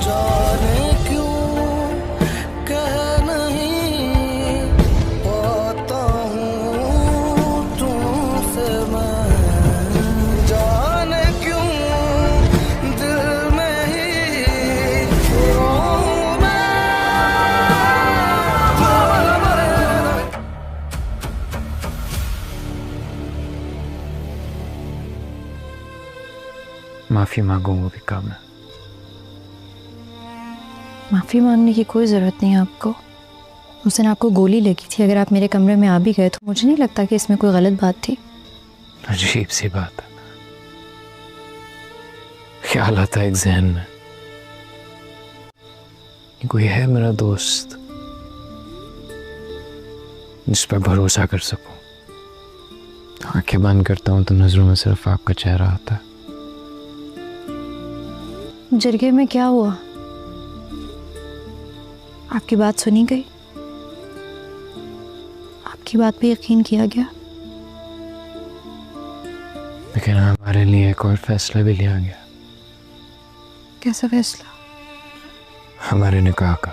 जाने क्यों कह नहीं पाता हूँ तुमसे मैं, जाने क्यों दिल में ही रोऊं मैं। माफी मांगो वो भी काम है। माफ़ी मांगने की कोई ज़रूरत नहीं है आपको। उस दिन आपको गोली लगी थी, अगर आप मेरे कमरे में आ भी गए तो मुझे नहीं लगता कि इसमें कोई गलत बात थी। अजीब सी बात है, ख्याल आता है एक जहन में कि कोई है मेरा दोस्त जिस पर भरोसा कर सकूं। आंखें बंद करता हूं तो नजरों में सिर्फ आपका चेहरा आता है। जरगे में क्या हुआ? आपकी बात सुनी गई, आपकी बात पे यकीन किया गया, लेकिन हमारे लिए एक और फैसला भी लिया गया। कैसा फैसला? हमारे निकाह का।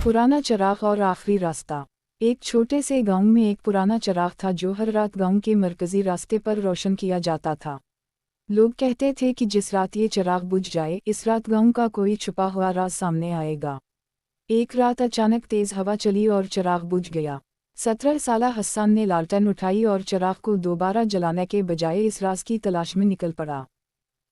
पुराना चिराग और आखिरी रास्ता। एक छोटे से गांव में एक पुराना चिराग था जो हर रात गांव के मरकजी रास्ते पर रोशन किया जाता था। लोग कहते थे कि जिस रात ये चिराग बुझ जाए, इस रात गांव का कोई छुपा हुआ राज सामने आएगा। एक रात अचानक तेज हवा चली और चिराग बुझ गया। 17 साला हसन ने लालटेन उठाई और चिराग को दोबारा जलाने के बजाय इस राज की तलाश में निकल पड़ा।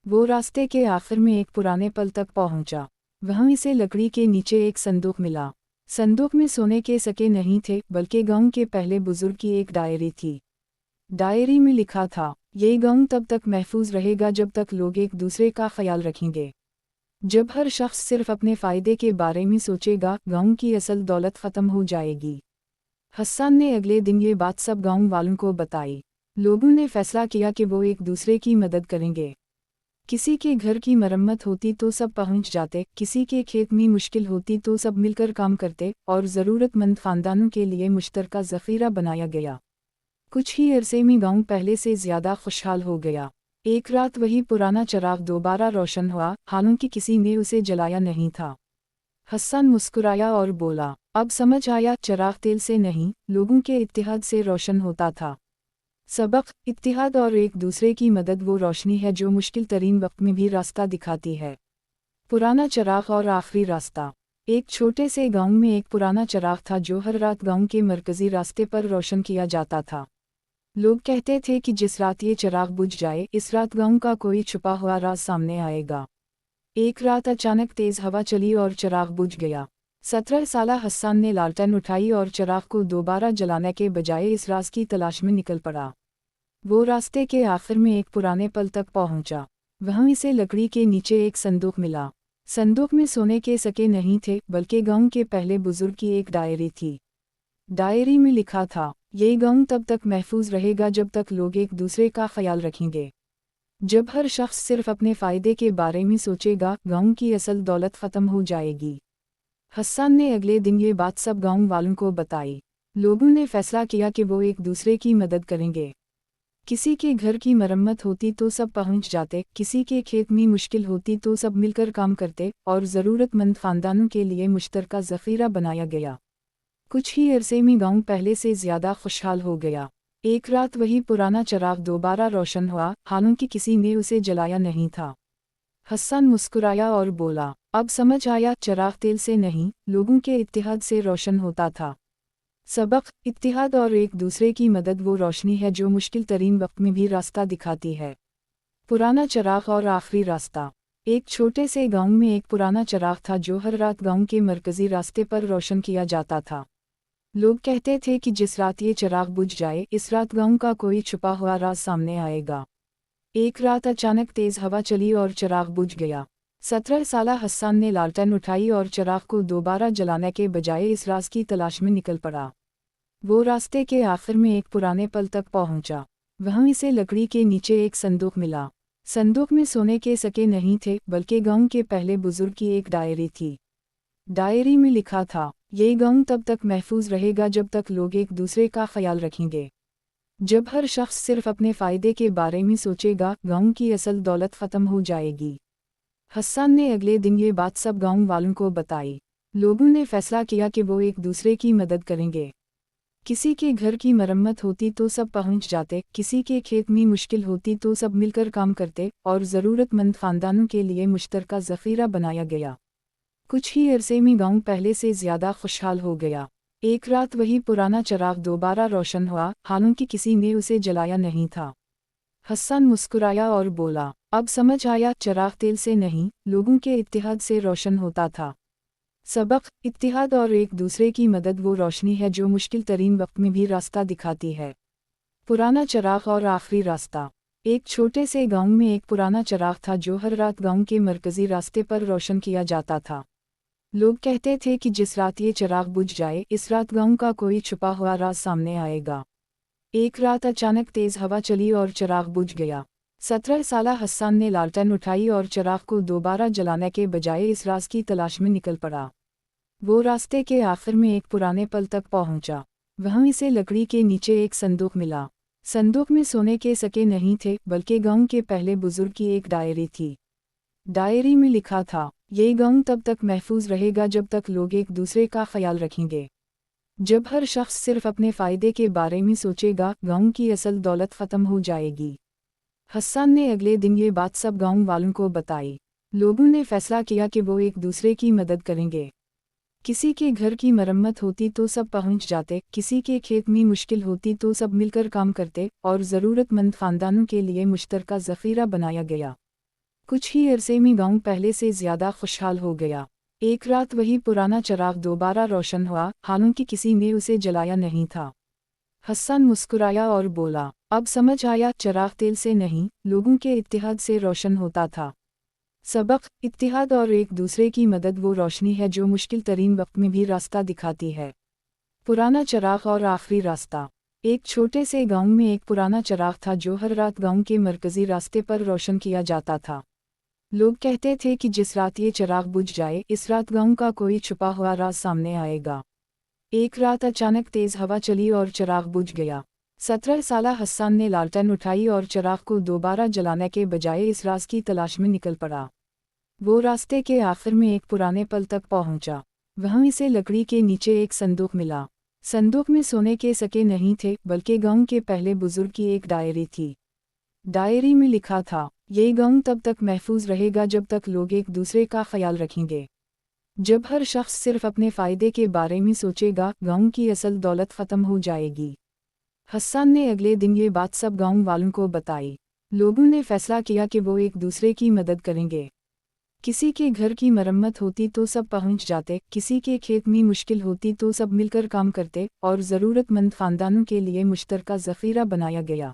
वो रास्ते के आखिर में एक पुराने पल तक पहुंचा। वहां इसे लकड़ी के नीचे एक संदूक मिला। संदूक में सोने के सिक्के नहीं थे, बल्कि गांव के पहले बुजुर्ग की एक डायरी थी। डायरी में लिखा था, ये गांव तब तक महफूज रहेगा जब तक लोग एक दूसरे का ख्याल रखेंगे। जब हर शख्स सिर्फ अपने फ़ायदे के बारे में सोचेगा, गांव की असल दौलत ख़त्म हो जाएगी। हसन ने अगले दिन ये बात सब गांव वालों को बताई। लोगों ने फैसला किया कि वो एक दूसरे की मदद करेंगे। किसी के घर की मरम्मत होती तो सब पहुंच जाते, किसी के खेत में मुश्किल होती तो सब मिलकर काम करते, और ज़रूरतमंद ख़ानदानों के लिए मुश्तरका ज़ख़ीरा बनाया गया। कुछ ही अरसे में गांव पहले से ज़्यादा खुशहाल हो गया। एक रात वही पुराना चिराग दोबारा रोशन हुआ, हालांकि किसी ने उसे जलाया नहीं था। हसन मुस्कुराया और बोला, अब समझ आया, चिराग तेल से नहीं, लोगों के इत्तेहाद से रोशन होता था। सबक, इत्तेहाद और एक दूसरे की मदद वो रोशनी है जो मुश्किल तरीन वक्त में भी रास्ता दिखाती है। पुराना चिराग और आखिरी रास्ता। एक छोटे से गांव में एक पुराना चिराग था जो हर रात गांव के मरकजी रास्ते पर रोशन किया जाता था। लोग कहते थे कि जिस रात ये चिराग बुझ जाए, इस रात गांव का कोई छुपा हुआ राज सामने आएगा। एक रात अचानक तेज हवा चली और चिराग बुझ गया। 17 साला हसन ने लालटेन उठाई और चिराग को दोबारा जलाने के बजाय इस राज की तलाश में निकल पड़ा। वो रास्ते के आखिर में एक पुराने पल तक पहुंचा। वहां इसे लकड़ी के नीचे एक संदूक मिला। संदूक में सोने के सिक्के नहीं थे, बल्कि गांव के पहले बुजुर्ग की एक डायरी थी। डायरी में लिखा था, ये गांव तब तक महफूज रहेगा जब तक लोग एक दूसरे का ख्याल रखेंगे। जब हर शख्स सिर्फ अपने फ़ायदे के बारे में सोचेगा, गांव की असल दौलत ख़त्म हो जाएगी। हसन ने अगले दिन ये बात सब गांव वालों को बताई। लोगों ने फैसला किया कि वो एक दूसरे की मदद करेंगे। किसी के घर की मरम्मत होती तो सब पहुंच जाते, किसी के खेत में मुश्किल होती तो सब मिलकर काम करते, और ज़रूरतमंद ख़ानदानों के लिए मुश्तरका ज़ख़ीरा बनाया गया। कुछ ही अरसे में गांव पहले से ज़्यादा खुशहाल हो गया। एक रात वही पुराना चिराग दोबारा रोशन हुआ, हालांकि किसी ने उसे जलाया नहीं था। हसन मुस्कुराया और बोला, अब समझ आया, चिराग तेल से नहीं, लोगों के इत्तेहाद से रोशन होता था। सबक, इत्तेहाद और एक दूसरे की मदद वो रोशनी है जो मुश्किल तरीन वक्त में भी रास्ता दिखाती है। पुराना चिराग और आखिरी रास्ता। एक छोटे से गांव में एक पुराना चिराग था जो हर रात गांव के मरकजी रास्ते पर रोशन किया जाता था। लोग कहते थे कि जिस रात ये चिराग बुझ जाए, इस रात गांव का कोई छुपा हुआ राज सामने आएगा। एक रात अचानक तेज हवा चली और चिराग बुझ गया। 17 साला हसन ने लालटेन उठाई और चिराग को दोबारा जलाने के बजाय इस राज की तलाश में निकल पड़ा। वो रास्ते के आखिर में एक पुराने पल तक पहुंचा। वहां इसे लकड़ी के नीचे एक संदूक मिला। संदूक में सोने के सिक्के नहीं थे, बल्कि गांव के पहले बुजुर्ग की एक डायरी थी। डायरी में लिखा था, ये गांव तब तक महफूज रहेगा जब तक लोग एक दूसरे का ख्याल रखेंगे। जब हर शख्स सिर्फ अपने फ़ायदे के बारे में सोचेगा, गांव की असल दौलत ख़त्म हो जाएगी। हसन ने अगले दिन ये बात सब गांव वालों को बताई। लोगों ने फैसला किया कि वो एक दूसरे की मदद करेंगे। किसी के घर की मरम्मत होती तो सब पहुंच जाते, किसी के खेत में मुश्किल होती तो सब मिलकर काम करते और ज़रूरतमंद ख़ानदानों के लिए मुश्तरका ज़ख़ीरा बनाया गया। कुछ ही अरसे में गांव पहले से ज़्यादा खुशहाल हो गया। एक रात वही पुराना चिराग दोबारा रोशन हुआ, हालांकि किसी ने उसे जलाया नहीं था। हसन मुस्कुराया और बोला, अब समझ आया, चिराग तेल से नहीं, लोगों के इत्तेहाद से रोशन होता था। सबक, इत्तेहाद और एक दूसरे की मदद वो रोशनी है जो मुश्किल तरीन वक्त में भी रास्ता दिखाती है। पुराना चिराग और आखिरी रास्ता। एक छोटे से गांव में एक पुराना चिराग था जो हर रात गांव के मरकजी रास्ते पर रोशन किया जाता था। लोग कहते थे कि जिस रात ये चिराग बुझ जाए, इस रात गांव का कोई छुपा हुआ राज सामने आएगा। एक रात अचानक तेज हवा चली और चिराग बुझ गया। 17 साला हसन ने लालटेन उठाई और चिराग को दोबारा जलाने के बजाय इस राज की तलाश में निकल पड़ा। वो रास्ते के आखिर में एक पुराने पल तक पहुंचा। वहीं से लकड़ी के नीचे एक संदूक मिला। संदूक में सोने के सिक्के नहीं थे, बल्कि गांव के पहले बुजुर्ग की एक डायरी थी। डायरी में लिखा था, ये गांव तब तक महफूज रहेगा जब तक लोग एक दूसरे का ख्याल रखेंगे। जब हर शख्स सिर्फ अपने फ़ायदे के बारे में सोचेगा, गांव की असल दौलत ख़त्म हो जाएगी। हसन ने अगले दिन ये बात सब गांव वालों को बताई। लोगों ने फैसला किया कि वो एक दूसरे की मदद करेंगे। किसी के घर की मरम्मत होती तो सब पहुंच जाते, किसी के खेत में मुश्किल होती तो सब मिलकर काम करते और ज़रूरतमंद ख़ानदानों के लिए मुश्तरका ज़ख़ीरा बनाया गया। कुछ ही अरसे में गांव पहले से ज़्यादा खुशहाल हो गया। एक रात वही पुराना चिराग दोबारा रोशन हुआ, हालांकि किसी ने उसे जलाया नहीं था। हसन मुस्कुराया और बोला, अब समझ आया, चिराग तेल से नहीं, लोगों के इत्तेहाद से रोशन होता था। सबक, इत्तेहाद और एक दूसरे की मदद वो रोशनी है जो मुश्किल तरीन वक्त में भी रास्ता दिखाती है। पुराना चिराग और आखिरी रास्ता। एक छोटे से गांव में एक पुराना चिराग था जो हर रात गांव के मरकजी रास्ते पर रोशन किया जाता था। लोग कहते थे कि जिस रात ये चिराग बुझ जाए, इस रात गांव का कोई छुपा हुआ राज सामने आएगा। एक रात अचानक तेज हवा चली और चिराग बुझ गया। 17 साला हसन ने लालटेन उठाई और चिराग को दोबारा जलाने के बजाय इस राज की तलाश में निकल पड़ा। वो रास्ते के आखिर में एक पुराने पल तक पहुंचा। वहीं से लकड़ी के नीचे एक संदूक मिला। संदूक में सोने के सिक्के नहीं थे, बल्कि गांव के पहले बुजुर्ग की एक डायरी थी। डायरी में लिखा था, ये गांव तब तक महफूज रहेगा जब तक लोग एक दूसरे का ख्याल रखेंगे। जब हर शख्स सिर्फ अपने फ़ायदे के बारे में सोचेगा, गांव की असल दौलत ख़त्म हो जाएगी। हसन ने अगले दिन ये बात सब गांव वालों को बताई। लोगों ने फैसला किया कि वो एक दूसरे की मदद करेंगे। किसी के घर की मरम्मत होती तो सब पहुंच जाते, किसी के खेत में मुश्किल होती तो सब मिलकर काम करते और ज़रूरतमंद ख़ानदानों के लिए मुश्तरका ज़ख़ीरा बनाया गया।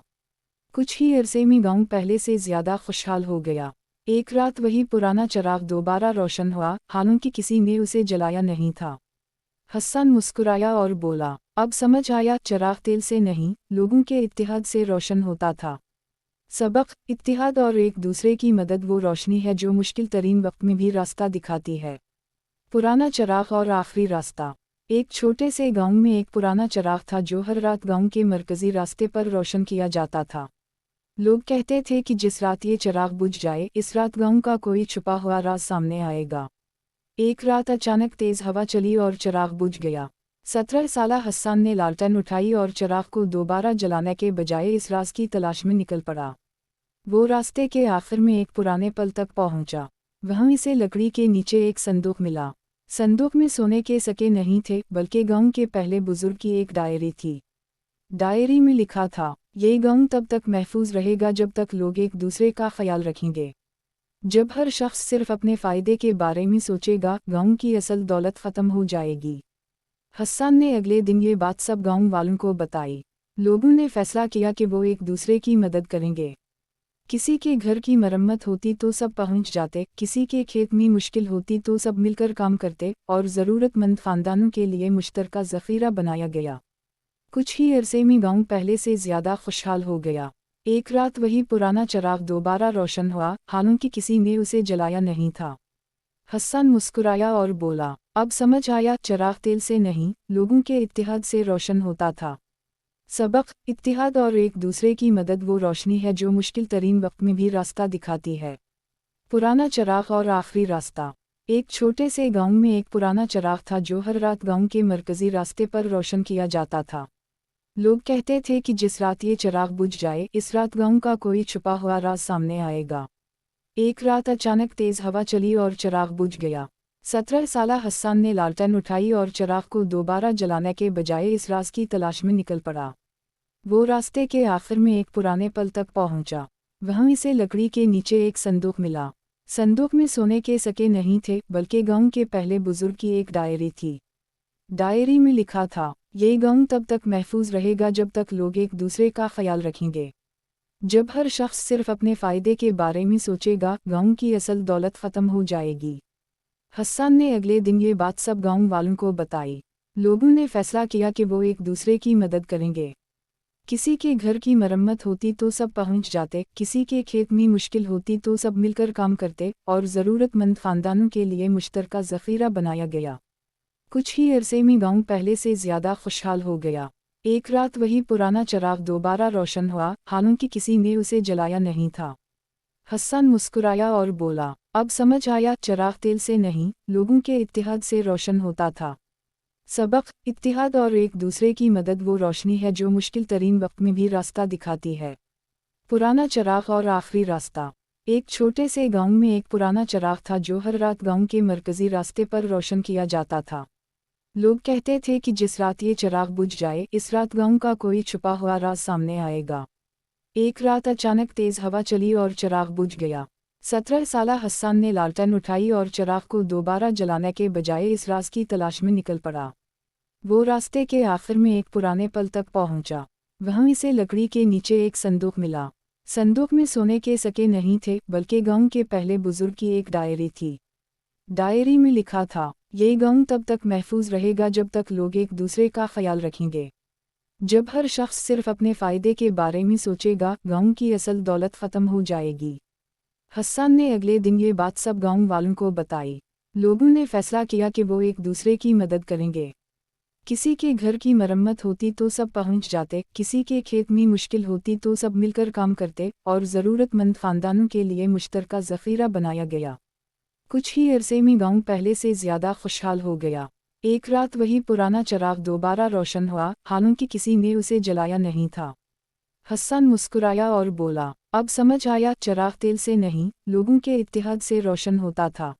कुछ ही अरसे में गांव पहले से ज़्यादा खुशहाल हो गया। एक रात वही पुराना चिराग दोबारा रोशन हुआ, हालांकि किसी ने उसे जलाया नहीं था। हसन मुस्कुराया और बोला, अब समझ आया, चिराग तेल से नहीं, लोगों के इत्तेहाद से रोशन होता था। सबक, इत्तेहाद और एक दूसरे की मदद वो रोशनी है जो मुश्किल तरीन वक्त में भी रास्ता दिखाती है। पुराना चिराग और आखिरी रास्ता। एक छोटे से गांव में एक पुराना चिराग था जो हर रात गांव के मरकजी रास्ते पर रोशन किया जाता था। लोग कहते थे कि जिस रात ये चिराग बुझ जाए, इस रात गांव का कोई छुपा हुआ राज सामने आएगा। एक रात अचानक तेज हवा चली और चिराग बुझ गया। 17 साला हसन ने लालटेन उठाई और चिराग को दोबारा जलाने के बजाय इस राज की तलाश में निकल पड़ा। वो रास्ते के आखिर में एक पुराने पल तक पहुंचा। वहीं से लकड़ी के नीचे एक संदूक मिला। संदूक में सोने के सिक्के नहीं थे, बल्कि गांव के पहले बुजुर्ग की एक डायरी थी। डायरी में लिखा था, ये गांव तब तक महफूज रहेगा जब तक लोग एक दूसरे का ख्याल रखेंगे। जब हर शख्स सिर्फ अपने फ़ायदे के बारे में सोचेगा, गांव की असल दौलत ख़त्म हो जाएगी। हसन ने अगले दिन ये बात सब गांव वालों को बताई। लोगों ने फैसला किया कि वो एक दूसरे की मदद करेंगे। किसी के घर की मरम्मत होती तो सब पहुंच जाते, किसी के खेत में मुश्किल होती तो सब मिलकर काम करते और ज़रूरतमंद ख़ानदानों के लिए मुश्तरका ज़ख़ीरा बनाया गया। कुछ ही अरसे में गांव पहले से ज़्यादा खुशहाल हो गया। एक रात वही पुराना चिराग दोबारा रोशन हुआ, हालांकि किसी ने उसे जलाया नहीं था। हसन मुस्कुराया और बोला, अब समझ आया, चिराग तेल से नहीं, लोगों के इत्तेहाद से रोशन होता था। सबक, इत्तिहाद और एक दूसरे की मदद वो रोशनी है जो मुश्किल तरीन वक्त में भी रास्ता दिखाती है। पुराना चिराग और आखिरी रास्ता। एक छोटे से गांव में एक पुराना चिराग था जो हर रात गांव के मरकजी रास्ते पर रोशन किया जाता था। लोग कहते थे कि जिस रात ये चिराग बुझ जाए, इस रात गांव का कोई छुपा हुआ राज सामने आएगा। एक रात अचानक तेज हवा चली और चिराग बुझ गया। 17 साला हसन ने लालटेन उठाई और चिराग को दोबारा जलाने के बजाय इस राज की तलाश में निकल पड़ा। वो रास्ते के आखिर में एक पुराने पल तक पहुंचा। वहां इसे लकड़ी के नीचे एक संदूक मिला। संदूक में सोने के सिक्के नहीं थे, बल्कि गांव के पहले बुजुर्ग की एक डायरी थी। डायरी में लिखा था, ये गांव तब तक महफूज रहेगा जब तक लोग एक दूसरे का ख्याल रखेंगे। जब हर शख्स सिर्फ अपने फ़ायदे के बारे में सोचेगा, गांव की असल दौलत ख़त्म हो जाएगी। हसन ने अगले दिन ये बात सब गांव वालों को बताई। लोगों ने फैसला किया कि वो एक दूसरे की मदद करेंगे। किसी के घर की मरम्मत होती तो सब पहुंच जाते, किसी के खेत में मुश्किल होती तो सब मिलकर काम करते, और ज़रूरतमंद ख़ानदानों के लिए मुश्तरका ज़ख़ीरा बनाया गया। कुछ ही अरसे में गांव पहले से ज़्यादा खुशहाल हो गया। एक रात वही पुराना चिराग दोबारा रोशन हुआ, हालांकि किसी ने उसे जलाया नहीं था। हसन मुस्कुराया और बोला, अब समझ आया, चिराग तेल से नहीं, लोगों के इत्तिहाद से रोशन होता था। सबक, इत्तिहाद और एक दूसरे की मदद वो रोशनी है जो मुश्किल तरीन वक्त में भी रास्ता दिखाती है। पुराना चिराग और आखिरी रास्ता। एक छोटे से गांव में एक पुराना चिराग था जो हर रात गांव के मरकजी रास्ते पर रोशन किया जाता था। लोग कहते थे कि जिस रात ये चिराग बुझ जाए, इस रात गांव का कोई छुपा हुआ राज सामने आएगा। एक रात अचानक तेज हवा चली और चिराग बुझ गया। 17 साला हसन ने लालटेन उठाई और चिराग को दोबारा जलाने के बजाय इस राज की तलाश में निकल पड़ा। वो रास्ते के आखिर में एक पुराने पल तक पहुंचा। वहां इसे लकड़ी के नीचे एक संदूक मिला। संदूक में सोने के सिक्के नहीं थे, बल्कि गांव के पहले बुजुर्ग की एक डायरी थी। डायरी में लिखा था, ये गांव तब तक महफूज रहेगा जब तक लोग एक दूसरे का ख्याल रखेंगे। जब हर शख्स सिर्फ अपने फ़ायदे के बारे में सोचेगा, गांव की असल दौलत ख़त्म हो जाएगी। हसन ने अगले दिन ये बात सब गांव वालों को बताई। लोगों ने फैसला किया कि वो एक दूसरे की मदद करेंगे। किसी के घर की मरम्मत होती तो सब पहुंच जाते, किसी के खेत में मुश्किल होती तो सब मिलकर काम करते, और ज़रूरतमंद ख़ानदानों के लिए मुश्तरका ज़ख़ीरा बनाया गया। कुछ ही अरसे में गांव पहले से ज़्यादा खुशहाल हो गया। एक रात वही पुराना चिराग दोबारा रोशन हुआ, हालांकि किसी ने उसे जलाया नहीं था। हसन मुस्कुराया और बोला, अब समझ आया, चिराग तेल से नहीं, लोगों के इत्तिहाद से रोशन होता था।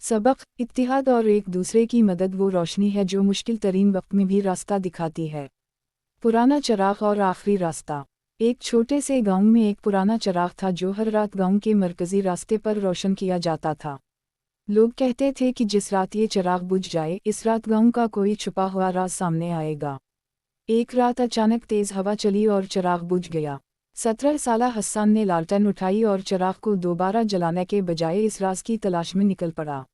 सबक, इत्तिहाद और एक दूसरे की मदद वो रोशनी है जो मुश्किल तरीन वक्त में भी रास्ता दिखाती है। पुराना चिराग और आखिरी रास्ता। एक छोटे से गांव में एक पुराना चिराग था जो हर रात गांव के मरकजी रास्ते पर रोशन किया जाता था। लोग कहते थे कि जिस रात ये चिराग बुझ जाए, इस रात गांव का कोई छुपा हुआ राज सामने आएगा। एक रात अचानक तेज हवा चली और चिराग बुझ गया। 17 साला हसन ने लालटेन उठाई और चिराग को दोबारा जलाने के बजाय इस राज की तलाश में निकल पड़ा।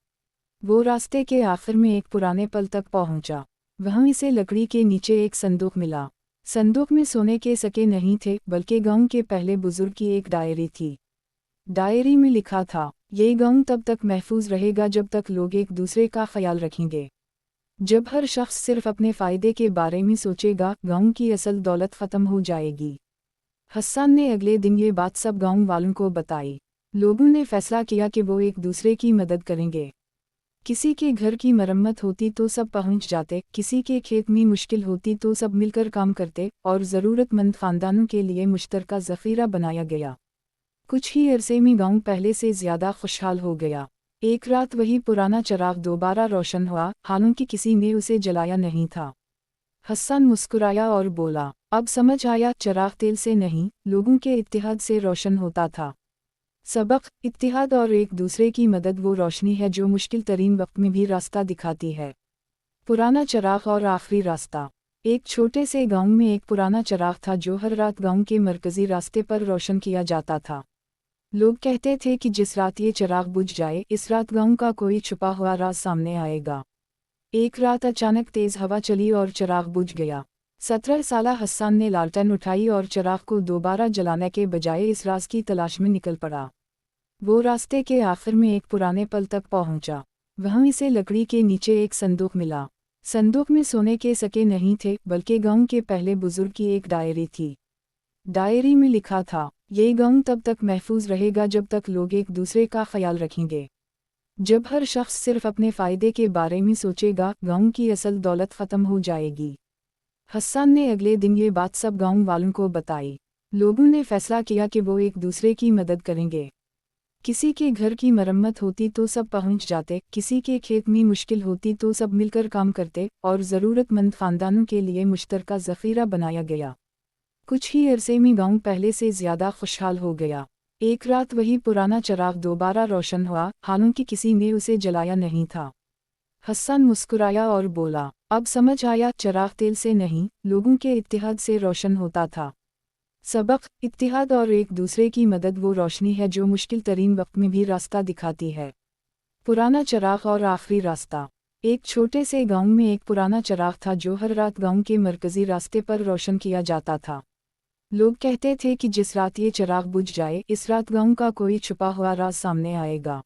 वो रास्ते के आखिर में एक पुराने पल तक पहुंचा। वहां इसे लकड़ी के नीचे एक संदूक मिला। संदूक में सोने के सिक्के नहीं थे, बल्कि गांव के पहले बुजुर्ग की एक डायरी थी। डायरी में लिखा था, ये गांव तब तक महफूज रहेगा जब तक लोग एक दूसरे का ख्याल रखेंगे। जब हर शख्स सिर्फ अपने फ़ायदे के बारे में सोचेगा, गांव की असल दौलत ख़त्म हो जाएगी। हसन ने अगले दिन ये बात सब गांव वालों को बताई। लोगों ने फैसला किया कि वो एक दूसरे की मदद करेंगे। किसी के घर की मरम्मत होती तो सब पहुंच जाते, किसी के खेत में मुश्किल होती तो सब मिलकर काम करते, और ज़रूरतमंद ख़ानदानों के लिए मुश्तरका ज़ख़ीरा बनाया गया। कुछ ही अरसे में गांव पहले से ज़्यादा खुशहाल हो गया। एक रात वही पुराना चिराग दोबारा रोशन हुआ, हालांकि किसी ने उसे जलाया नहीं था। हसन मुस्कुराया और बोला, अब समझ आया, चिराग तेल से नहीं, लोगों के इत्तिहाद से रोशन होता था। सबक, इत्तिहाद और एक दूसरे की मदद वो रोशनी है जो मुश्किल तरीन वक्त में भी रास्ता दिखाती है। पुराना चिराग और आखिरी रास्ता। एक छोटे से गांव में एक पुराना चिराग था जो हर रात गांव के मरकजी रास्ते पर रोशन किया जाता था। लोग कहते थे कि जिस रात ये चिराग बुझ जाए, इस रात गांव का कोई छुपा हुआ राज सामने आएगा। एक रात अचानक तेज हवा चली और चिराग बुझ गया। 17 साला हसन ने लालटेन उठाई और चिराग को दोबारा जलाने के बजाय इस राज की तलाश में निकल पड़ा। वो रास्ते के आखिर में एक पुराने पल तक पहुंचा। वहां इसे लकड़ी के नीचे एक संदूक मिला। संदूक में सोने के सिक्के नहीं थे, बल्कि गांव के पहले बुजुर्ग की एक डायरी थी। डायरी में लिखा था, ये गांव तब तक महफूज रहेगा जब तक लोग एक दूसरे का ख्याल रखेंगे। जब हर शख्स सिर्फ अपने फ़ायदे के बारे में सोचेगा, गांव की असल दौलत ख़त्म हो जाएगी। हसन ने अगले दिन ये बात सब गांव वालों को बताई। लोगों ने फैसला किया कि वो एक दूसरे की मदद करेंगे। किसी के घर की मरम्मत होती तो सब पहुंच जाते, किसी के खेत में मुश्किल होती तो सब मिलकर काम करते, और ज़रूरतमंद ख़ानदानों के लिए मुश्तरका ज़ख़ीरा बनाया गया। कुछ ही अरसे में गांव पहले से ज़्यादा खुशहाल हो गया। एक रात वही पुराना चिराग दोबारा रोशन हुआ, हालांकि किसी ने उसे जलाया नहीं था। हसन मुस्कुराया और बोला, अब समझ आया, चिराग तेल से नहीं, लोगों के इत्तेहाद से रोशन होता था। सबक, इत्तेहाद और एक दूसरे की मदद वो रोशनी है जो मुश्किल तरीन वक्त में भी रास्ता दिखाती है। पुराना चिराग और आखिरी रास्ता। एक छोटे से गांव में एक पुराना चिराग था जो हर रात गांव के मरकजी रास्ते पर रोशन किया जाता था। लोग कहते थे कि जिस रात ये चिराग बुझ जाए, इस रात गांव का कोई छुपा हुआ राज सामने आएगा।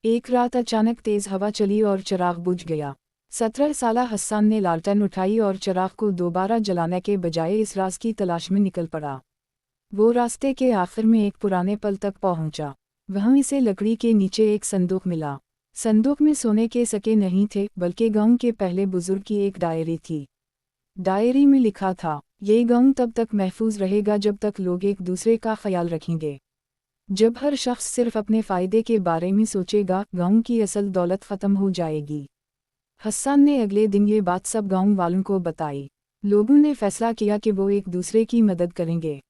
एक रात अचानक तेज हवा चली और चिराग बुझ गया। 17 साला हसन ने लालटेन उठाई और चिराग को दोबारा जलाने के बजाय इस राज की तलाश में निकल पड़ा। वो रास्ते के आखिर में एक पुराने पल तक पहुंचा। वहीं इसे लकड़ी के नीचे एक संदूक मिला। संदूक में सोने के सिक्के नहीं थे, बल्कि गांव के पहले बुजुर्ग की एक डायरी थी। डायरी में लिखा था, ये गांव तब तक महफूज रहेगा जब तक लोग एक दूसरे का ख्याल रखेंगे। जब हर शख्स सिर्फ अपने फ़ायदे के बारे में सोचेगा, गांव की असल दौलत ख़त्म हो जाएगी। हसन ने अगले दिन ये बात सब गांव वालों को बताई। लोगों ने फैसला किया कि वो एक दूसरे की मदद करेंगे।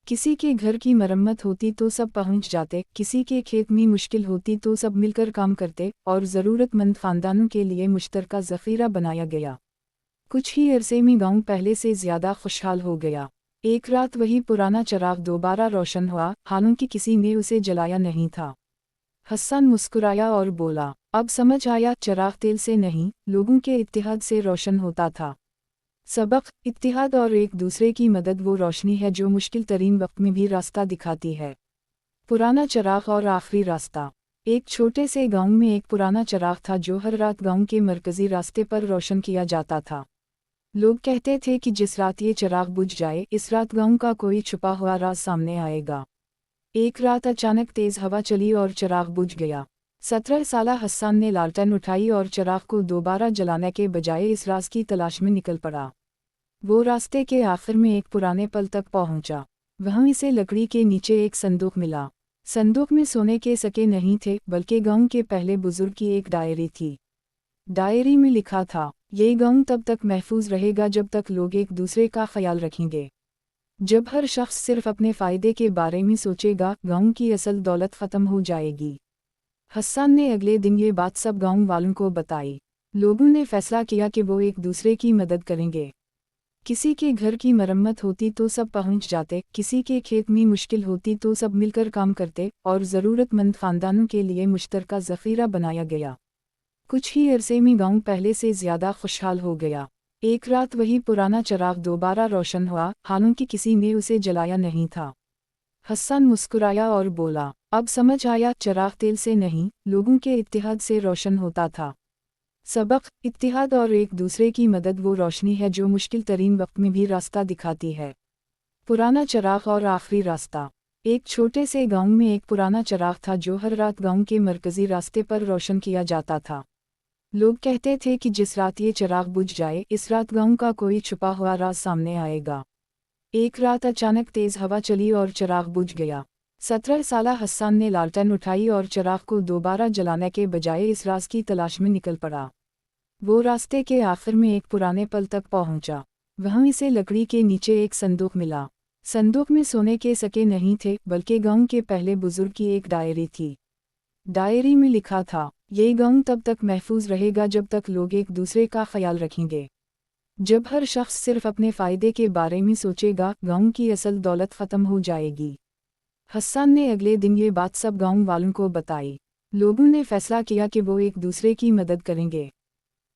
किसी के घर की मरम्मत होती तो सब पहुंच जाते, किसी के खेत में मुश्किल होती तो सब मिलकर काम करते, और ज़रूरतमंद ख़ानदानों के लिए मुश्तरका ज़ख़ीरा बनाया गया। कुछ ही अरसे में गांव पहले से ज़्यादा खुशहाल हो गया। एक रात वही पुराना चिराग दोबारा रोशन हुआ, हालांकि किसी ने उसे जलाया नहीं था। हसन मुस्कुराया और बोला, अब समझ आया, चिराग तेल से नहीं, लोगों के इत्तेहाद से रोशन होता था। सबक, इत्तेहाद और एक दूसरे की मदद वो रोशनी है जो मुश्किल तरीन वक्त में भी रास्ता दिखाती है। पुराना चिराग और आखिरी रास्ता। एक छोटे से गांव में एक पुराना चिराग था जो हर रात गांव के मरकजी रास्ते पर रोशन किया जाता था। लोग कहते थे कि जिस रात ये चिराग बुझ जाए, इस रात गांव का कोई छुपा हुआ राज सामने आएगा। एक रात अचानक तेज हवा चली और चिराग बुझ गया। 17 साला हसन ने लालटेन उठाई और चिराग को दोबारा जलाने के बजाय इस राज की तलाश में निकल पड़ा। वो रास्ते के आखिर में एक पुराने पल तक पहुंचा। वहीं इसे लकड़ी के नीचे एक संदूक मिला। संदूक में सोने के सिक्के नहीं थे, बल्कि गांव के पहले बुजुर्ग की एक डायरी थी। डायरी में लिखा था, ये गांव तब तक महफूज रहेगा जब तक लोग एक दूसरे का ख्याल रखेंगे। जब हर शख्स सिर्फ अपने फ़ायदे के बारे में सोचेगा, गांव की असल दौलत ख़त्म हो जाएगी। हसन ने अगले दिन ये बात सब गांव वालों को बताई। लोगों ने फैसला किया कि वो एक दूसरे की मदद करेंगे। किसी के घर की मरम्मत होती तो सब पहुंच जाते, किसी के खेत में मुश्किल होती तो सब मिलकर काम करते, और ज़रूरतमंद ख़ानदानों के लिए मुश्तरका ज़ख़ीरा बनाया गया। कुछ ही अरसे में गांव पहले से ज़्यादा खुशहाल हो गया। एक रात वही पुराना चिराग दोबारा रोशन हुआ, हालांकि किसी ने उसे जलाया नहीं था। हसन मुस्कुराया और बोला, अब समझ आया, चिराग तेल से नहीं, लोगों के इत्तेहाद से रोशन होता था। सबक, इत्तेहाद और एक दूसरे की मदद वो रोशनी है जो मुश्किल तरीन वक्त में भी रास्ता दिखाती है। पुराना चिराग और आखिरी रास्ता। एक छोटे से गांव में एक पुराना चिराग था जो हर रात गांव के मरकजी रास्ते पर रोशन किया जाता था। लोग कहते थे कि जिस रात ये चिराग बुझ जाए, इस रात गांव का कोई छुपा हुआ राज सामने आएगा। एक रात अचानक तेज हवा चली और चिराग बुझ गया। 17 साला हसन ने लालटेन उठाई और चिराग को दोबारा जलाने के बजाय इस राज की तलाश में निकल पड़ा। वो रास्ते के आखिर में एक पुराने पल तक पहुंचा। वहीं इसे लकड़ी के नीचे एक संदूक मिला। संदूक में सोने के सिक्के नहीं थे, बल्कि गांव के पहले बुजुर्ग की एक डायरी थी। डायरी में लिखा था, ये गांव तब तक महफूज रहेगा जब तक लोग एक दूसरे का ख्याल रखेंगे। जब हर शख्स सिर्फ अपने फ़ायदे के बारे में सोचेगा, गांव की असल दौलत ख़त्म हो जाएगी। हसन ने अगले दिन ये बात सब गांव वालों को बताई। लोगों ने फैसला किया कि वो एक दूसरे की मदद करेंगे।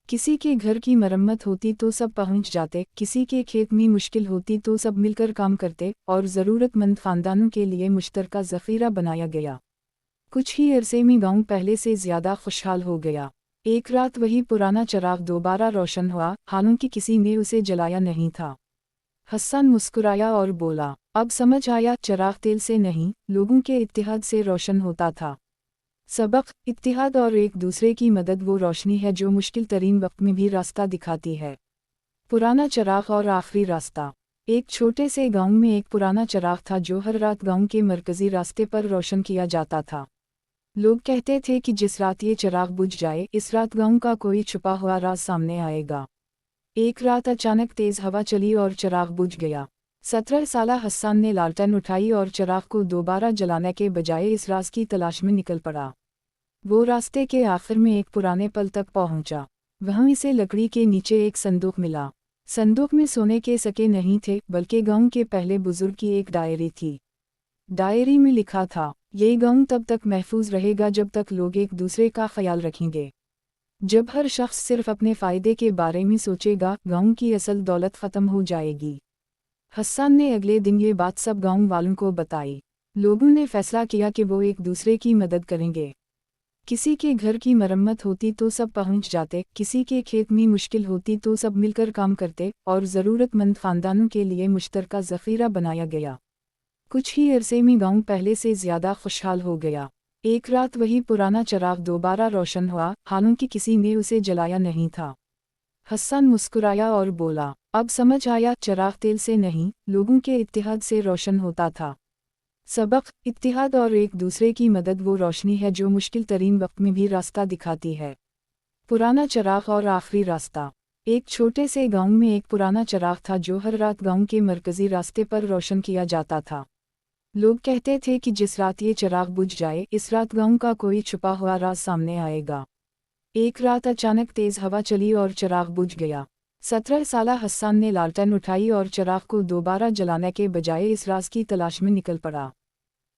किसी के घर की मरम्मत होती तो सब पहुंच जाते, किसी के खेत में मुश्किल होती तो सब मिलकर काम करते, और ज़रूरतमंद ख़ानदानों के लिए मुश्तरका ज़ख़ीरा बनाया गया। कुछ ही अरसे में गांव पहले से ज़्यादा खुशहाल हो गया। एक रात वही पुराना चिराग दोबारा रोशन हुआ, हालांकि किसी ने उसे जलाया नहीं था। हसन मुस्कुराया और बोला, अब समझ आया, चिराग तेल से नहीं, लोगों के इत्तेहाद से रोशन होता था। सबक, इत्तेहाद और एक दूसरे की मदद वो रोशनी है जो मुश्किल तरीन वक्त में भी रास्ता दिखाती है। पुराना चिराग और आखिरी रास्ता। एक छोटे से गांव में एक पुराना चिराग था जो हर रात गांव के मरकजी रास्ते पर रोशन किया जाता था। लोग कहते थे कि जिस रात ये चिराग बुझ जाए, इस रात गांव का कोई छुपा हुआ राज सामने आएगा। एक रात अचानक तेज हवा चली और चिराग बुझ गया। 17 साला हसन ने लालटेन उठाई और चिराग को दोबारा जलाने के बजाय इस राज की तलाश में निकल पड़ा। वो रास्ते के आखिर में एक पुराने पल तक पहुंचा। वहां इसे लकड़ी के नीचे एक संदूक मिला। संदूक में सोने के सिक्के नहीं थे, बल्कि गांव के पहले बुजुर्ग की एक डायरी थी। डायरी में लिखा था, ये गांव तब तक महफूज रहेगा जब तक लोग एक दूसरे का ख्याल रखेंगे। जब हर शख्स सिर्फ अपने फ़ायदे के बारे में सोचेगा, गांव की असल दौलत ख़त्म हो जाएगी। हसन ने अगले दिन ये बात सब गांव वालों को बताई। लोगों ने फैसला किया कि वो एक दूसरे की मदद करेंगे। किसी के घर की मरम्मत होती तो सब पहुंच जाते, किसी के खेत में मुश्किल होती तो सब मिलकर काम करते, और ज़रूरतमंद ख़ानदानों के लिए मुश्तरका ज़ख़ीरा बनाया गया। कुछ ही अरसे में गांव पहले से ज़्यादा खुशहाल हो गया। एक रात वही पुराना चिराग दोबारा रोशन हुआ, हालांकि किसी ने उसे जलाया नहीं था। हसन मुस्कुराया और बोला, अब समझ आया, चिराग तेल से नहीं, लोगों के इत्तेहाद से रोशन होता था। सबक, इत्तेहाद और एक दूसरे की मदद वो रोशनी है जो मुश्किल तरीन वक्त में भी रास्ता दिखाती है। पुराना चिराग और आखिरी रास्ता। एक छोटे से गांव में एक पुराना चिराग था जो हर रात गांव के मरकजी रास्ते पर रोशन किया जाता था। लोग कहते थे कि जिस रात ये चिराग बुझ जाए, इस रात गांव का कोई छुपा हुआ राज सामने आएगा। एक रात अचानक तेज हवा चली और चिराग बुझ गया। 17 साला हसन ने लालटेन उठाई और चिराग को दोबारा जलाने के बजाय इस राज की तलाश में निकल पड़ा।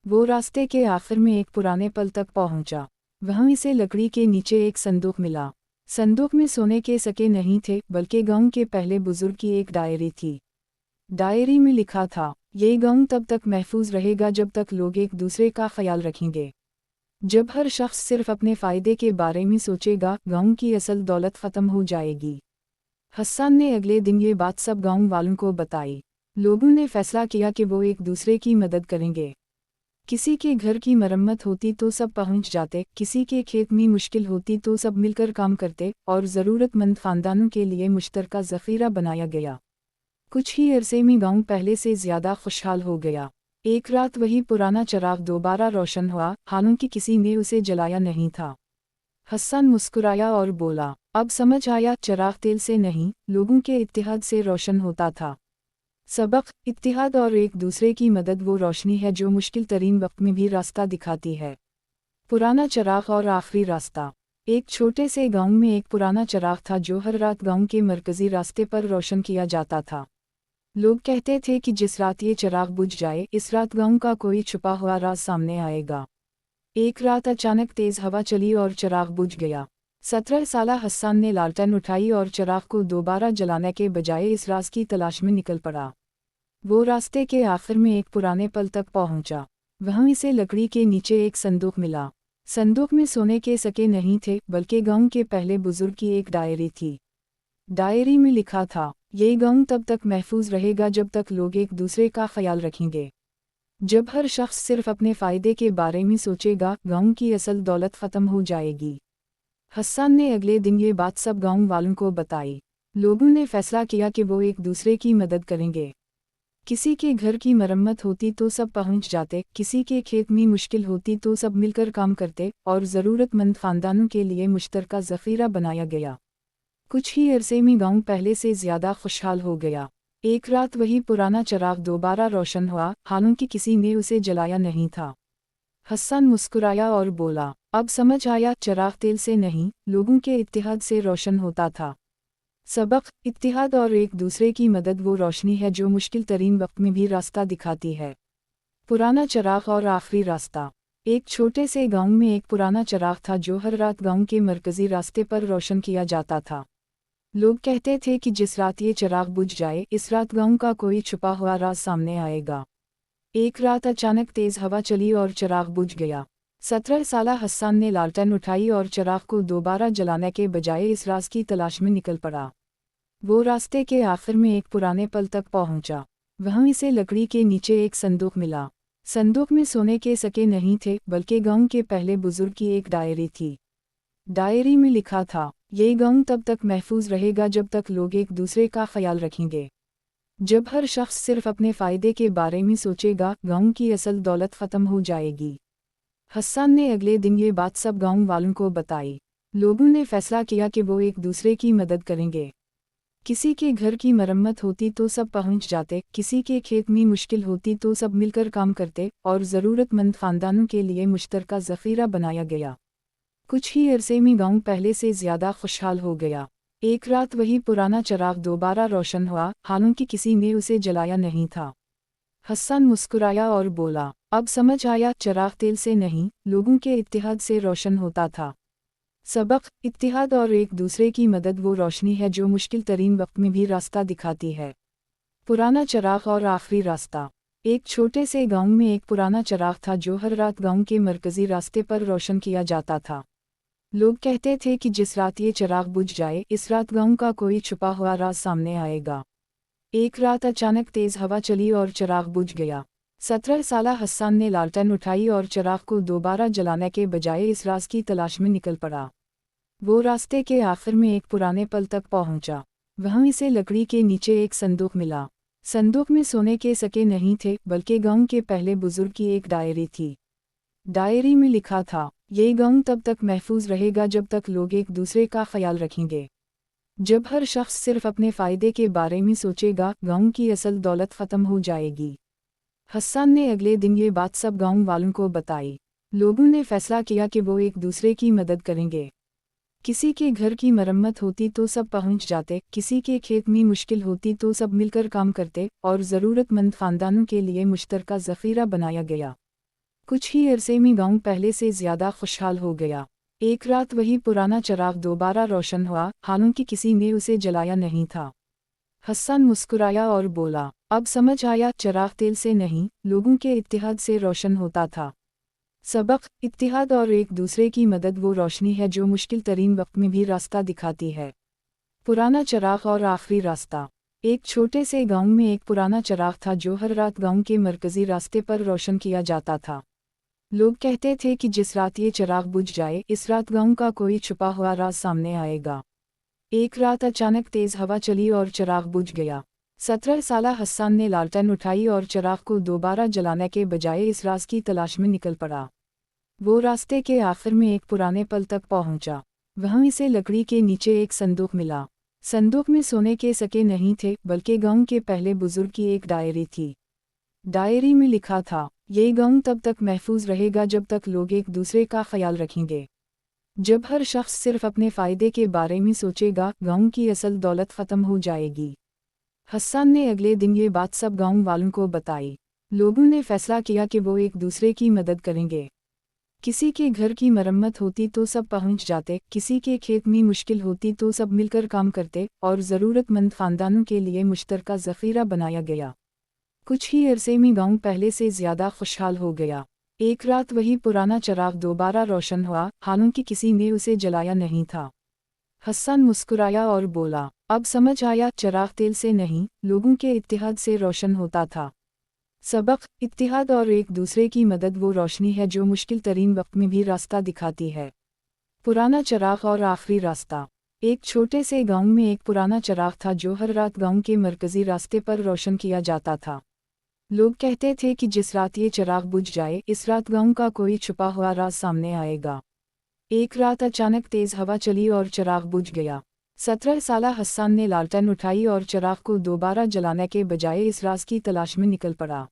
वो रास्ते के आखिर में एक पुराने पल तक पहुंचा। वहां इसे लकड़ी के नीचे एक संदूक मिला। संदूक में सोने के सिक्के नहीं थे, बल्कि गांव के पहले बुजुर्ग की एक डायरी थी। डायरी में लिखा था, ये गांव तब तक महफूज रहेगा जब तक लोग एक दूसरे का ख्याल रखेंगे। जब हर शख्स सिर्फ अपने फ़ायदे के बारे में सोचेगा, गांव की असल दौलत ख़त्म हो जाएगी। हसन ने अगले दिन ये बात सब गांव वालों को बताई। लोगों ने फैसला किया कि वो एक दूसरे की मदद करेंगे। किसी के घर की मरम्मत होती तो सब पहुंच जाते, किसी के खेत में मुश्किल होती तो सब मिलकर काम करते, और ज़रूरतमंद ख़ानदानों के लिए मुश्तरका ज़ख़ीरा बनाया गया। कुछ ही अरसे में गांव पहले से ज़्यादा खुशहाल हो गया। एक रात वही पुराना चिराग दोबारा रोशन हुआ, हालांकि किसी ने उसे जलाया नहीं था। हसन मुस्कुराया और बोला, अब समझ आया, चिराग तेल से नहीं, लोगों के इत्तेहाद से रोशन होता था। सबक, इत्तेहाद और एक दूसरे की मदद वो रोशनी है जो मुश्किल तरीन वक्त में भी रास्ता दिखाती है। पुराना चिराग और आखिरी रास्ता। एक छोटे से गांव में एक पुराना चिराग था जो हर रात गांव के मरकजी रास्ते पर रोशन किया जाता था। लोग कहते थे कि जिस रात ये चिराग बुझ जाए, इस रात गांव का कोई छुपा हुआ राज सामने आएगा। एक रात अचानक तेज हवा चली और चिराग बुझ गया। 17 साला हसन ने लालटेन उठाई और चिराग को दोबारा जलाने के बजाय इस राज की तलाश में निकल पड़ा। वो रास्ते के आखिर में एक पुराने पल तक पहुंचा। वहां इसे लकड़ी के नीचे एक संदूक मिला। संदूक में सोने के सिक्के नहीं थे, बल्कि गांव के पहले बुजुर्ग की एक डायरी थी। डायरी में लिखा था, ये गांव तब तक महफूज रहेगा जब तक लोग एक दूसरे का ख्याल रखेंगे। जब हर शख्स सिर्फ अपने फ़ायदे के बारे में सोचेगा, गांव की असल दौलत ख़त्म हो जाएगी। हसन ने अगले दिन ये बात सब गांव वालों को बताई। लोगों ने फैसला किया कि वो एक दूसरे की मदद करेंगे। किसी के घर की मरम्मत होती तो सब पहुंच जाते, किसी के खेत में मुश्किल होती तो सब मिलकर काम करते, और ज़रूरतमंद ख़ानदानों के लिए मुश्तरका ज़ख़ीरा बनाया गया। कुछ ही अरसे में गांव पहले से ज़्यादा खुशहाल हो गया। एक रात वही पुराना चिराग दोबारा रोशन हुआ, हालांकि किसी ने उसे जलाया नहीं था। हसन मुस्कुराया और बोला, अब समझ आया, चिराग तेल से नहीं, लोगों के इत्तेहाद से रोशन होता था। सबक, इत्तेहाद और एक दूसरे की मदद वो रोशनी है जो मुश्किल तरीन वक्त में भी रास्ता दिखाती है। पुराना चिराग और आखिरी रास्ता। एक छोटे से गांव में एक पुराना चिराग था जो हर रात गांव के मरकजी रास्ते पर रोशन किया जाता था। लोग कहते थे कि जिस रात ये चिराग बुझ जाए, इस रात गांव का कोई छुपा हुआ राज सामने आएगा। एक रात अचानक तेज हवा चली और चिराग बुझ गया। 17 साला हसन ने लालटेन उठाई और चिराग को दोबारा जलाने के बजाय इस राज की तलाश में निकल पड़ा। वो रास्ते के आखिर में एक पुराने पल तक पहुंचा। वहीं इसे लकड़ी के नीचे एक संदूक मिला। संदूक में सोने के सिक्के नहीं थे, बल्कि गांव के पहले बुजुर्ग की एक डायरी थी। डायरी में लिखा था, ये गांव तब तक महफूज रहेगा जब तक लोग एक दूसरे का ख्याल रखेंगे। जब हर शख्स सिर्फ अपने फ़ायदे के बारे में सोचेगा, गांव की असल दौलत ख़त्म हो जाएगी। हसन ने अगले दिन ये बात सब गांव वालों को बताई। लोगों ने फैसला किया कि वो एक दूसरे की मदद करेंगे। किसी के घर की मरम्मत होती तो सब पहुंच जाते, किसी के खेत में मुश्किल होती तो सब मिलकर काम करते, और ज़रूरतमंद ख़ानदानों के लिए मुश्तरका ज़ख़ीरा बनाया गया। कुछ ही अरसे में गांव पहले से ज़्यादा खुशहाल हो गया। एक रात वही पुराना चिराग दोबारा रोशन हुआ, हालांकि किसी ने उसे जलाया नहीं था। हसन मुस्कुराया और बोला, अब समझ आया, चिराग तेल से नहीं, लोगों के इत्तेहाद से रोशन होता था। सबक, इत्तेहाद और एक दूसरे की मदद वो रोशनी है जो मुश्किल तरीन वक्त में भी रास्ता दिखाती है। पुराना चिराग और आखिरी रास्ता। एक छोटे से गांव में एक पुराना चिराग था जो हर रात गांव के मरकजी रास्ते पर रोशन किया जाता था। लोग कहते थे कि जिस रात ये चिराग बुझ जाए, इस रात गांव का कोई छुपा हुआ राज सामने आएगा। एक रात अचानक तेज हवा चली और चिराग बुझ गया। 17 साला हसन ने लालटेन उठाई और चिराग को दोबारा जलाने के बजाय इस राज की तलाश में निकल पड़ा। वो रास्ते के आखिर में एक पुराने पल तक पहुंचा। वहीं इसे लकड़ी के नीचे एक संदूक मिला। संदूक में सोने के सिक्के नहीं थे, बल्कि गांव के पहले बुजुर्ग की एक डायरी थी। डायरी में लिखा था, ये गांव तब तक महफूज रहेगा जब तक लोग एक दूसरे का ख्याल रखेंगे। जब हर शख्स सिर्फ अपने फ़ायदे के बारे में सोचेगा, गांव की असल दौलत ख़त्म हो जाएगी। हसन ने अगले दिन ये बात सब गांव वालों को बताई। लोगों ने फैसला किया कि वो एक दूसरे की मदद करेंगे। किसी के घर की मरम्मत होती तो सब पहुंच जाते, किसी के खेत में मुश्किल होती तो सब मिलकर काम करते, और ज़रूरतमंद ख़ानदानों के लिए मुश्तरका ज़ख़ीरा बनाया गया। कुछ ही अरसे में गांव पहले से ज़्यादा खुशहाल हो गया। एक रात वही पुराना चिराग दोबारा रोशन हुआ, हालांकि किसी ने उसे जलाया नहीं था। हसन मुस्कुराया और बोला, अब समझ आया, चिराग तेल से नहीं, लोगों के इत्तेहाद से रोशन होता था। सबक, इत्तेहाद और एक दूसरे की मदद वो रोशनी है जो मुश्किल तरीन वक्त में भी रास्ता दिखाती है। पुराना चिराग और आखिरी रास्ता। एक छोटे से गांव में एक पुराना चिराग था जो हर रात गांव के मरकजी रास्ते पर रोशन किया जाता था। लोग कहते थे कि जिस रात ये चिराग बुझ जाए, इस रात गांव का कोई छुपा हुआ राज सामने आएगा। एक रात अचानक तेज हवा चली और चिराग बुझ गया। 17 साला हसन ने लालटेन उठाई और चिराग को दोबारा जलाने के बजाय इस राज की तलाश में निकल पड़ा। वो रास्ते के आखिर में एक पुराने पल तक पहुंचा। वहीं इसे लकड़ी के नीचे एक संदूक मिला। संदूक में सोने के सिक्के नहीं थे, बल्कि गांव के पहले बुजुर्ग की एक डायरी थी। डायरी में लिखा था, ये गांव तब तक महफूज रहेगा जब तक लोग एक दूसरे का ख्याल रखेंगे। जब हर शख्स सिर्फ अपने फ़ायदे के बारे में सोचेगा, गांव की असल दौलत ख़त्म हो जाएगी। हसन ने अगले दिन ये बात सब गांव वालों को बताई। लोगों ने फैसला किया कि वो एक दूसरे की मदद करेंगे। किसी के घर की मरम्मत होती तो सब पहुंच जाते, किसी के खेत में मुश्किल होती तो सब मिलकर काम करते, और ज़रूरतमंद ख़ानदानों के लिए मुश्तरका ज़ख़ीरा बनाया गया। कुछ ही अरसे में गांव पहले से ज़्यादा खुशहाल हो गया। एक रात वही पुराना चिराग दोबारा रोशन हुआ, हालांकि किसी ने उसे जलाया नहीं था। हसन मुस्कुराया और बोला, अब समझ आया, चिराग तेल से नहीं, लोगों के इत्तेहाद से रोशन होता था। सबक, इत्तेहाद और एक दूसरे की मदद वो रोशनी है जो मुश्किल तरीन वक्त में भी रास्ता दिखाती है। पुराना चिराग और आखिरी रास्ता। एक छोटे से गांव में एक पुराना चिराग था जो हर रात गांव के मरकजी रास्ते पर रोशन किया जाता था। लोग कहते थे कि जिस रात ये चिराग बुझ जाए, इस रात गांव का कोई छुपा हुआ राज सामने आएगा। एक रात अचानक तेज हवा चली और चिराग बुझ गया। 17 साला हसन ने लालटेन उठाई और चिराग को दोबारा जलाने के बजाय इस राज की तलाश में निकल पड़ा।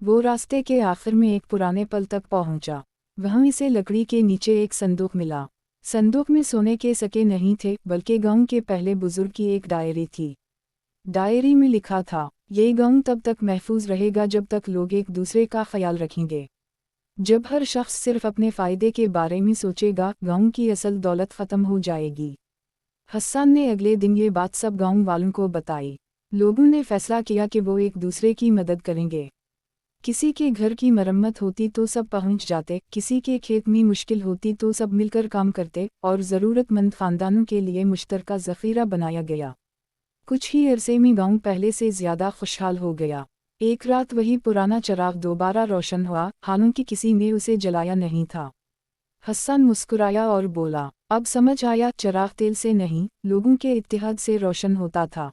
वो रास्ते के आखिर में एक पुराने पल तक पहुंचा। वहीं इसे लकड़ी के नीचे एक संदूक मिला। संदूक में सोने के सिक्के नहीं थे, बल्कि गांव के पहले बुजुर्ग की एक डायरी थी। डायरी में लिखा था, ये गांव तब तक महफूज रहेगा जब तक लोग एक दूसरे का ख्याल रखेंगे। जब हर शख्स सिर्फ अपने फ़ायदे के बारे में सोचेगा, गांव की असल दौलत ख़त्म हो जाएगी। हसन ने अगले दिन ये बात सब गांव वालों को बताई। लोगों ने फैसला किया कि वो एक दूसरे की मदद करेंगे। किसी के घर की मरम्मत होती तो सब पहुंच जाते, किसी के खेत में मुश्किल होती तो सब मिलकर काम करते और ज़रूरतमंद ख़ानदानों के लिए मुश्तरका ज़ख़ीरा बनाया गया। कुछ ही अरसे में गांव पहले से ज़्यादा खुशहाल हो गया। एक रात वही पुराना चिराग दोबारा रोशन हुआ, हालांकि किसी ने उसे जलाया नहीं था। हसन मुस्कुराया और बोला, अब समझ आया, चिराग तेल से नहीं, लोगों के इत्तेहाद से रोशन होता था।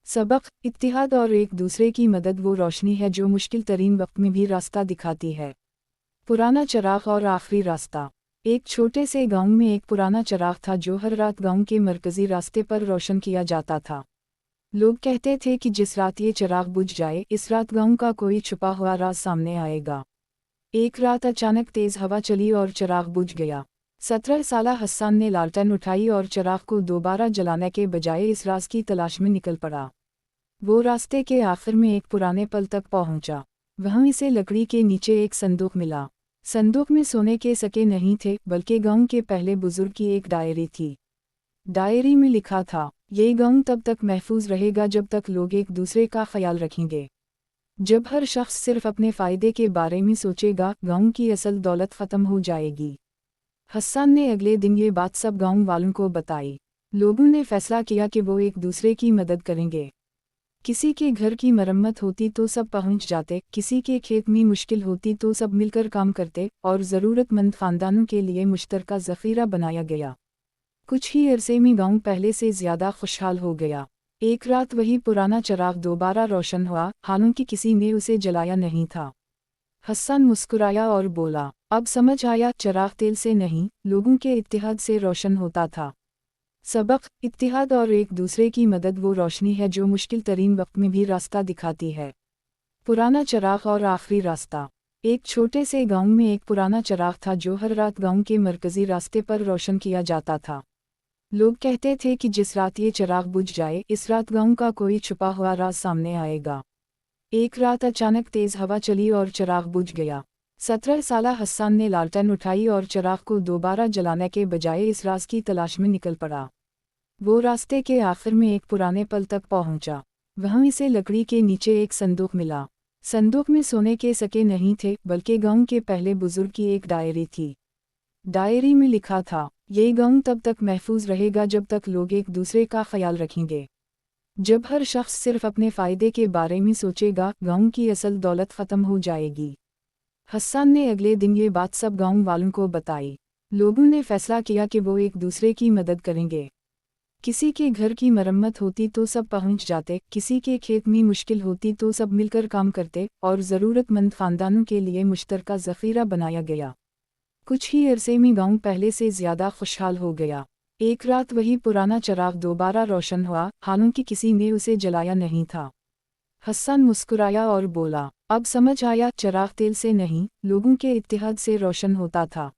सबक, इत्तेहाद और एक दूसरे की मदद वो रोशनी है जो मुश्किल तरीन वक्त में भी रास्ता दिखाती है। पुराना चिराग और आखिरी रास्ता। एक छोटे से गांव में एक पुराना चिराग था जो हर रात गांव के मरकजी रास्ते पर रोशन किया जाता था। लोग कहते थे कि जिस रात ये चिराग बुझ जाए, इस रात गांव का कोई छुपा हुआ राज सामने आएगा। एक रात अचानक तेज हवा चली और चिराग बुझ गया। 17 साला हसन ने लालटेन उठाई और चिराग को दोबारा जलाने के बजाय इस राज की तलाश में निकल पड़ा। वो रास्ते के आखिर में एक पुराने पल तक पहुंचा। वहीं इसे लकड़ी के नीचे एक संदूक मिला। संदूक में सोने के सिक्के नहीं थे, बल्कि गांव के पहले बुजुर्ग की एक डायरी थी। डायरी में लिखा था, ये गांव तब तक महफूज रहेगा जब तक लोग एक दूसरे का ख्याल रखेंगे। जब हर शख्स सिर्फ अपने फ़ायदे के बारे में सोचेगा, गांव की असल दौलत ख़त्म हो जाएगी। हसन ने अगले दिन ये बात सब गांव वालों को बताई। लोगों ने फैसला किया कि वो एक दूसरे की मदद करेंगे। किसी के घर की मरम्मत होती तो सब पहुंच जाते, किसी के खेत में मुश्किल होती तो सब मिलकर काम करते और ज़रूरतमंद ख़ानदानों के लिए मुश्तरका ज़ख़ीरा बनाया गया। कुछ ही अरसे में गांव पहले से ज़्यादा खुशहाल हो गया। एक रात वही पुराना चिराग दोबारा रोशन हुआ, हालांकि किसी ने उसे जलाया नहीं था। हसन मुस्कुराया और बोला, अब समझ आया, चिराग तेल से नहीं, लोगों के इत्तेहाद से रोशन होता था। सबक, इत्तेहाद और एक दूसरे की मदद वो रोशनी है जो मुश्किल तरीन वक्त में भी रास्ता दिखाती है। पुराना चिराग और आखिरी रास्ता। एक छोटे से गांव में एक पुराना चिराग था जो हर रात गांव के मरकजी रास्ते पर रोशन किया जाता था। लोग कहते थे कि जिस रात ये चिराग बुझ जाए, इस रात गांव का कोई छुपा हुआ राज सामने आएगा। एक रात अचानक तेज हवा चली और चिराग बुझ गया। 17 साला हसन ने लालटेन उठाई और चिराग को दोबारा जलाने के बजाय इस राज की तलाश में निकल पड़ा। वो रास्ते के आखिर में एक पुराने पल तक पहुंचा। वहीं इसे लकड़ी के नीचे एक संदूक मिला। संदूक में सोने के सिक्के नहीं थे, बल्कि गांव के पहले बुजुर्ग की एक डायरी थी। डायरी में लिखा था, ये गांव तब तक महफूज रहेगा जब तक लोग एक दूसरे का ख्याल रखेंगे। जब हर शख्स सिर्फ अपने फ़ायदे के बारे में सोचेगा, गांव की असल दौलत ख़त्म हो जाएगी। हसन ने अगले दिन ये बात सब गांव वालों को बताई। लोगों ने फैसला किया कि वो एक दूसरे की मदद करेंगे। किसी के घर की मरम्मत होती तो सब पहुंच जाते, किसी के खेत में मुश्किल होती तो सब मिलकर काम करते और ज़रूरतमंद ख़ानदानों के लिए मुश्तरका ज़ख़ीरा बनाया गया। कुछ ही अरसे में गांव पहले से ज़्यादा खुशहाल हो गया। एक रात वही पुराना चिराग दोबारा रोशन हुआ, हालांकि किसी ने उसे जलाया नहीं था। हसन मुस्कुराया और बोला, अब समझ आया, चिराग तेल से नहीं, लोगों के इत्तेहाद से रोशन होता था।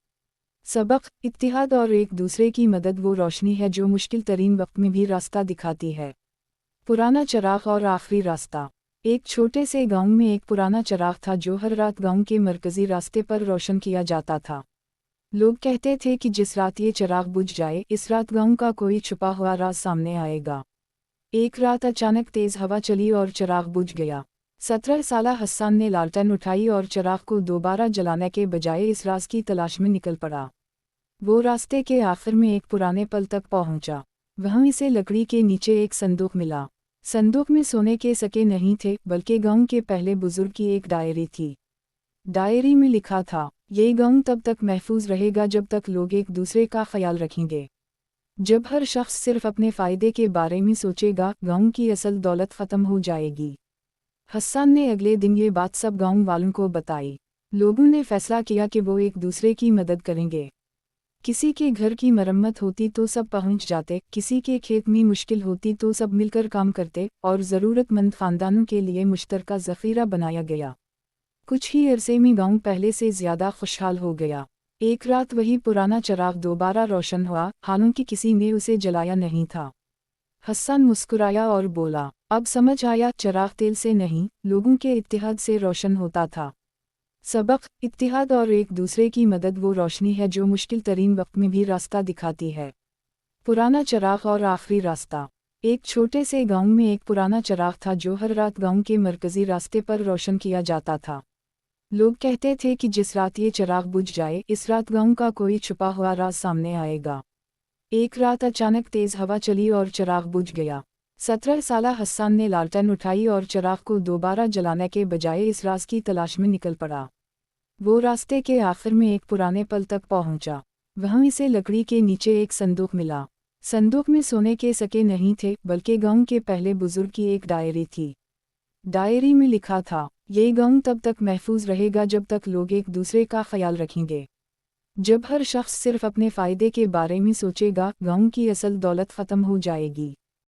सबक, इत्तेहाद और एक दूसरे की मदद वो रोशनी है जो मुश्किल तरीन वक्त में भी रास्ता दिखाती है। पुराना चिराग और आखिरी रास्ता। एक छोटे से गांव में एक पुराना चिराग था जो हर रात गांव के मरकजी रास्ते पर रोशन किया जाता था। लोग कहते थे कि जिस रात ये चिराग बुझ जाए, इस रात गांव का कोई छुपा हुआ राज सामने आएगा। एक रात अचानक तेज हवा चली और चिराग बुझ गया। 17 साला हसन ने लालटेन उठाई और चिराग को दोबारा जलाने के बजाय इस राज की तलाश में निकल पड़ा। वो रास्ते के आखिर में एक पुराने पल तक पहुंचा। वहीं इसे लकड़ी के नीचे एक संदूक मिला। संदूक में सोने के सिक्के नहीं थे, बल्कि गांव के पहले बुजुर्ग की एक डायरी थी। डायरी में लिखा था, ये गांव तब तक महफूज रहेगा जब तक लोग एक दूसरे का ख्याल रखेंगे। जब हर शख्स सिर्फ अपने फ़ायदे के बारे में सोचेगा, गांव की असल दौलत ख़त्म हो जाएगी। हसन ने अगले दिन ये बात सब गांव वालों को बताई। लोगों ने फैसला किया कि वो एक दूसरे की मदद करेंगे। किसी के घर की मरम्मत होती तो सब पहुंच जाते, किसी के खेत में मुश्किल होती तो सब मिलकर काम करते और ज़रूरतमंद ख़ानदानों के लिए मुश्तरका ज़ख़ीरा बनाया गया। कुछ ही अरसे में गांव पहले से ज़्यादा खुशहाल हो गया। एक रात वही पुराना चिराग दोबारा रोशन हुआ, हालांकि किसी ने उसे जलाया नहीं था। हसन मुस्कुराया और बोला, अब समझ आया, चिराग तेल से नहीं, लोगों के इत्तेहाद से रोशन होता था। सबक, इत्तेहाद और एक दूसरे की मदद वो रोशनी है जो मुश्किल तरीन वक्त में भी रास्ता दिखाती है। पुराना चिराग और आखिरी रास्ता। एक छोटे से गांव में एक पुराना चिराग था जो हर रात गांव के मरकजी रास्ते पर रोशन किया जाता था। लोग कहते थे कि जिस रात ये चिराग बुझ जाए इस रात गांव का कोई छुपा हुआ राज सामने आएगा। एक रात अचानक तेज हवा चली और चिराग बुझ गया। 17 साला हसन ने लालटेन उठाई और चिराग को दोबारा जलाने के बजाय इस राज की तलाश में निकल पड़ा। वो रास्ते के आखिर में एक पुराने पल तक पहुंचा। वहां इसे लकड़ी के नीचे एक संदूक मिला। संदूक में सोने के सिक्के नहीं थे बल्कि गांव के पहले बुजुर्ग की एक डायरी थी। डायरी में लिखा था, ये गांव तब तक महफूज रहेगा जब तक लोग एक दूसरे का ख्याल रखेंगे। जब हर शख्स सिर्फ अपने फ़ायदे के बारे में सोचेगा, गांव की असल दौलत ख़त्म हो जाएगी।